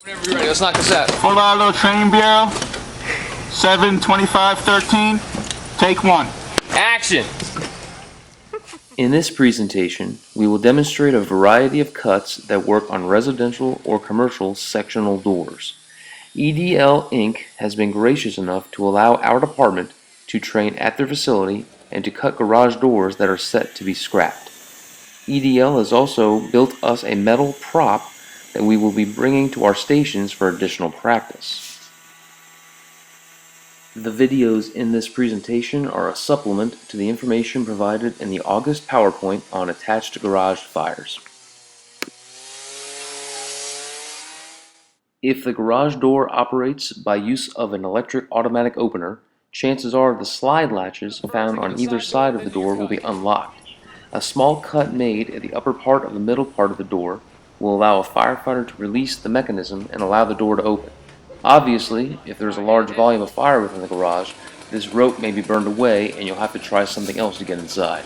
Whenever you're ready, let's knock this out. Fort Lauderdale Training Bureau, 7/25/13. Take one. Action! In this presentation, we will demonstrate a variety of cuts that work on residential or commercial sectional doors. EDL Inc. has been gracious enough to allow our department to train at their facility and to cut garage doors that are set to be scrapped. EDL has also built us a metal prop that we will be bringing to our stations for additional practice. The videos in this presentation are a supplement to the information provided in the August PowerPoint on attached garage fires. If the garage door operates by use of an electric automatic opener, chances are the slide latches found on either side of the door will be unlocked. A small cut made at the upper part of the middle part of the door will allow a firefighter to release the mechanism and allow the door to open. Obviously, if there's a large volume of fire within the garage, this rope may be burned away and you'll have to try something else to get inside.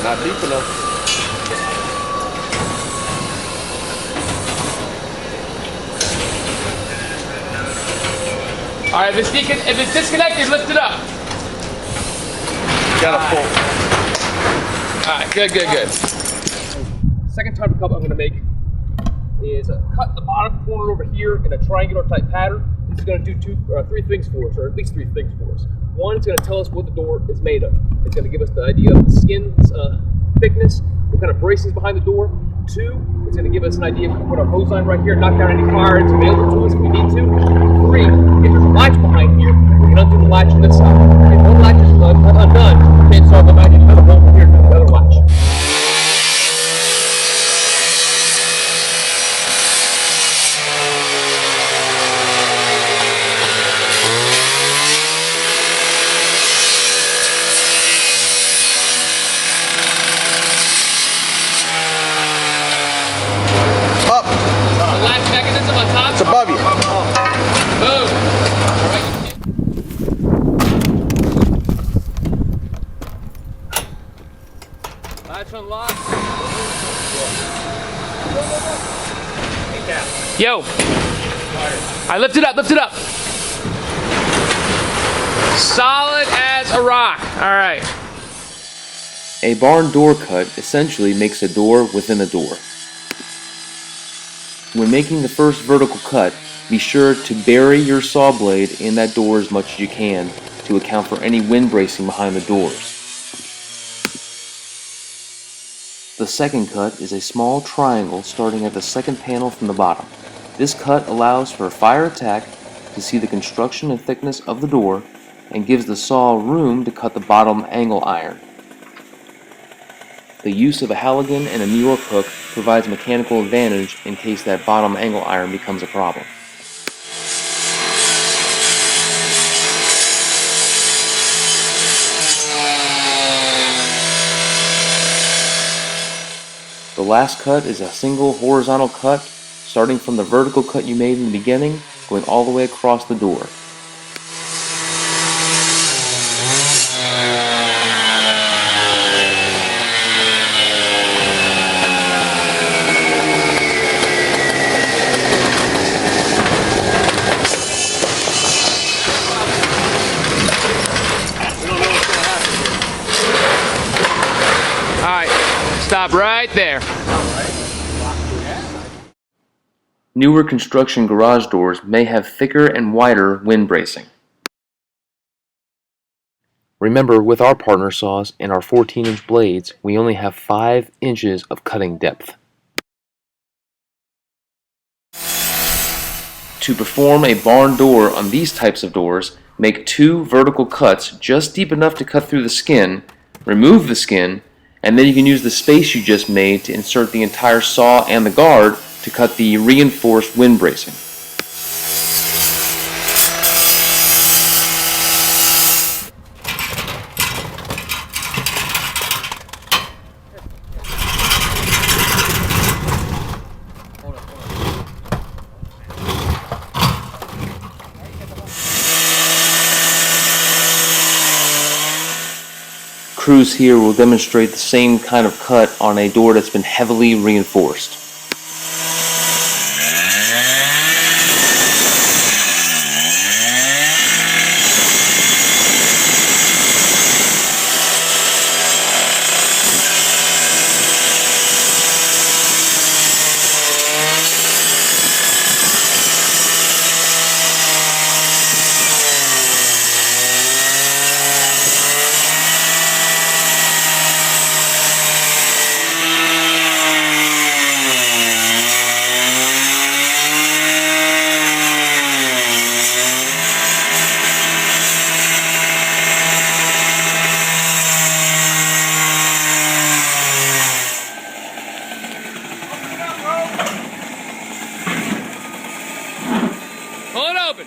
Not deep enough. Alright, if it's disconnected, lift it up. Gotta pull. Alright, good. Second type of cut I'm going to make is cut the bottom corner over here in a triangular type pattern. This is going to do three things for us, or at least three things for us. One, it's going to tell us what the door is made of. It's going to give us the idea of the skin's thickness, what kind of bracings behind the door. Two, it's going to give us an idea if we put our hose line right here, knock down any fire it's available to us if we need to. Three, if there's a latch behind here, we can undo the latch on this side. If one latch is undone, chances are there might need another hole here for the other latch. It's above you. Boom. Latch unlocked. Yo. I lift it up. Solid as a rock. All right. A barn door cut essentially makes a door within a door. When making the first vertical cut, be sure to bury your saw blade in that door as much as you can to account for any wind bracing behind the doors. The second cut is a small triangle starting at the second panel from the bottom. This cut allows for a fire attack to see the construction and thickness of the door and gives the saw room to cut the bottom angle iron. The use of a Halligan and a New York hook provides mechanical advantage in case that bottom angle iron becomes a problem. The last cut is a single horizontal cut, starting from the vertical cut you made in the beginning, going all the way across the door. Stop right there. Newer construction garage doors may have thicker and wider wind bracing. Remember, with our partner saws and our 14-inch blades, we only have 5 inches of cutting depth. To perform a barn door on these types of doors, make 2 vertical cuts just deep enough to cut through the skin, remove the skin, and then you can use the space you just made to insert the entire saw and the guard to cut the reinforced wind bracing. crews here will demonstrate the same kind of cut on a door that's been heavily reinforced. Pull it open.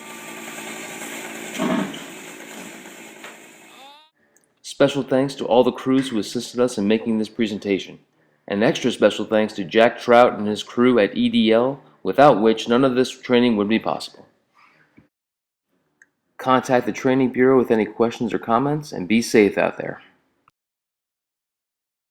Special thanks to all the crews who assisted us in making this presentation. An extra special thanks to Jack Trout and his crew at EDL, without which none of this training would be possible. Contact the Training Bureau with any questions or comments, and be safe out there.